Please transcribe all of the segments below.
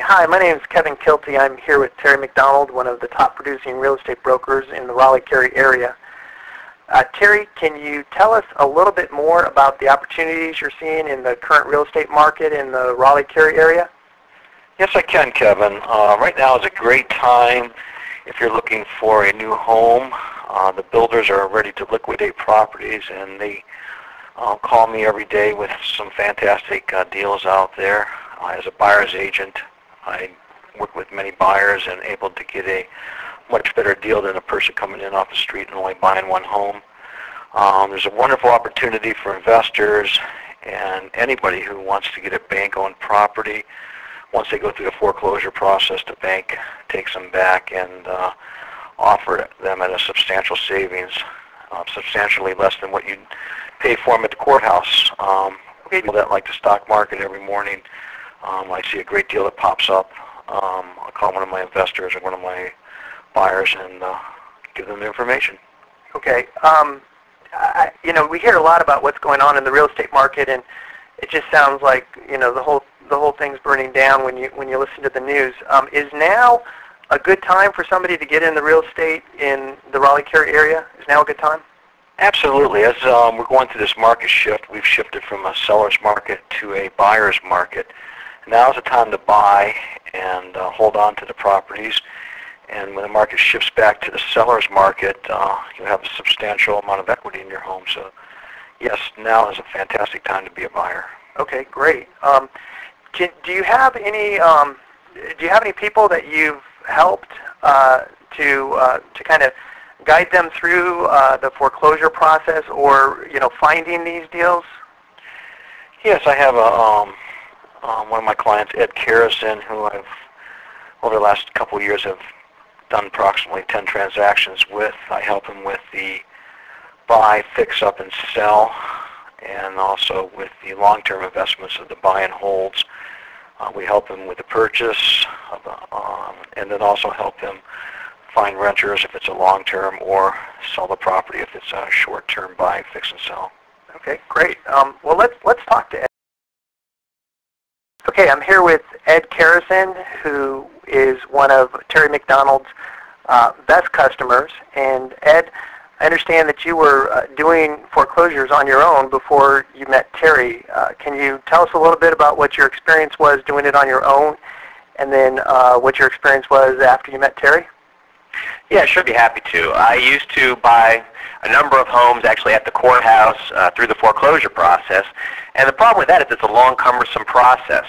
Hi, my name is Kevin Kilty. I'm here with Terry McDonald, one of the top producing real estate brokers in the Raleigh, Cary area. Terry, can you tell us a little bit more about the opportunities you're seeing in the current real estate market in the Raleigh, Cary area? Yes, I can, Kevin. Right now is a great time if you're looking for a new home. The builders are ready to liquidate properties, and they call me every day with some fantastic deals out there. As a buyer's agent, I work with many buyers and able to get a much better deal than a person coming in off the street and only buying one home. There's a wonderful opportunity for investors and anybody who wants to get a bank-owned property. Once they go through the foreclosure process, the bank takes them back and offer them at a substantial savings, substantially less than what you'd pay for them at the courthouse. People that like the stock market every morning, I see a great deal that pops up. I'll call one of my investors or one of my buyers and give them the information. Okay. We hear a lot about what's going on in the real estate market, and it just sounds like the whole thing's burning down when you listen to the news. Is now a good time for somebody to get in the real estate in the Raleigh-Cary area? Is now a good time? Absolutely. As we're going through this market shift, we've shifted from a seller's market to a buyer's market. Now's the time to buy and hold on to the properties. And when the market shifts back to the seller's market, you have a substantial amount of equity in your home. So, yes, now is a fantastic time to be a buyer. Okay, great. Do you have any people that you've helped to kind of guide them through the foreclosure process, or finding these deals? Yes, I have one of my clients, Ed Carrison, who I've over the last couple of years have done approximately 10 transactions with. I help him with the buy, fix up, and sell, and also with the long-term investments of the buy and holds. We help him with the purchase, and then also help him find renters if it's a long-term, or sell the property if it's a short-term buy, fix, and sell. Okay, great. Well, let's talk to Ed. Okay, I'm here with Ed Carrison, who is one of Terry McDonald's best customers. And Ed, I understand that you were doing foreclosures on your own before you met Terry. Can you tell us a little bit about what your experience was doing it on your own, and then what your experience was after you met Terry? Yeah, sure, be happy to. I used to buy a number of homes actually at the courthouse through the foreclosure process. And the problem with that is it's a long, cumbersome process.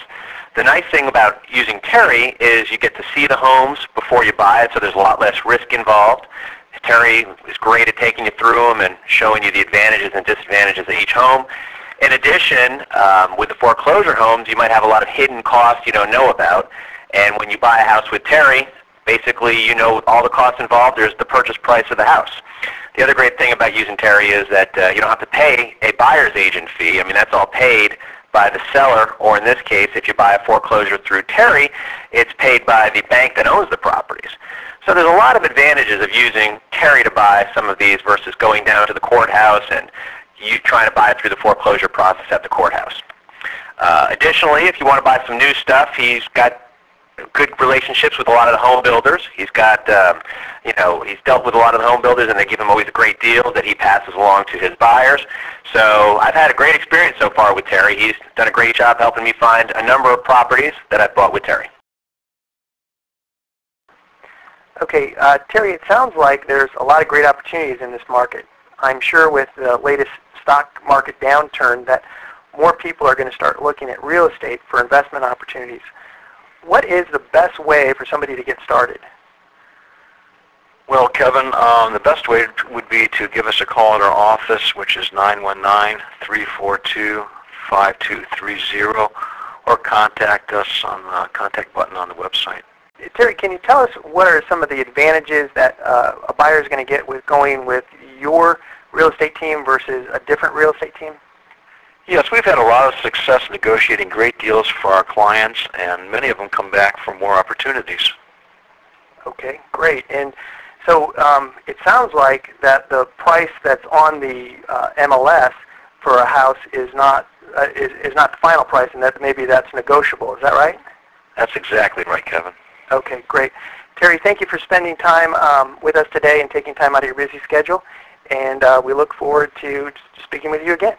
The nice thing about using Terry is you get to see the homes before you buy it, so there's a lot less risk involved. Terry is great at taking you through them and showing you the advantages and disadvantages of each home. In addition, with the foreclosure homes, you might have a lot of hidden costs you don't know about. And when you buy a house with Terry, basically you know all the costs involved. There's the purchase price of the house. The other great thing about using Terry is that you don't have to pay a buyer's agent fee. I mean, that's all paid by the seller, or in this case, if you buy a foreclosure through Terry, it's paid by the bank that owns the properties. So there's a lot of advantages of using Terry to buy some of these versus going down to the courthouse and you trying to buy it through the foreclosure process at the courthouse. Additionally, if you want to buy some new stuff, he's got good relationships with a lot of the home builders. He's got, he's dealt with a lot of the home builders, and they give him always a great deal that he passes along to his buyers. So I've had a great experience so far with Terry. He's done a great job helping me find a number of properties that I've bought with Terry. Okay, Terry, it sounds like there's a lot of great opportunities in this market. I'm sure with the latest stock market downturn that more people are going to start looking at real estate for investment opportunities. What is the best way for somebody to get started? Well, Kevin, the best way would be to give us a call at our office, which is 919-342-5230, or contact us on the contact button on the website. Terry, can you tell us what are some of the advantages that a buyer is going to get with going with your real estate team versus a different real estate team? Yes, we've had a lot of success negotiating great deals for our clients, and many of them come back for more opportunities. Okay, great. And so it sounds like that the price that's on the MLS for a house is not the final price, and that maybe that's negotiable. Is that right? That's exactly right, Kevin. Okay, great. Terry, thank you for spending time with us today and taking time out of your busy schedule. And we look forward to speaking with you again.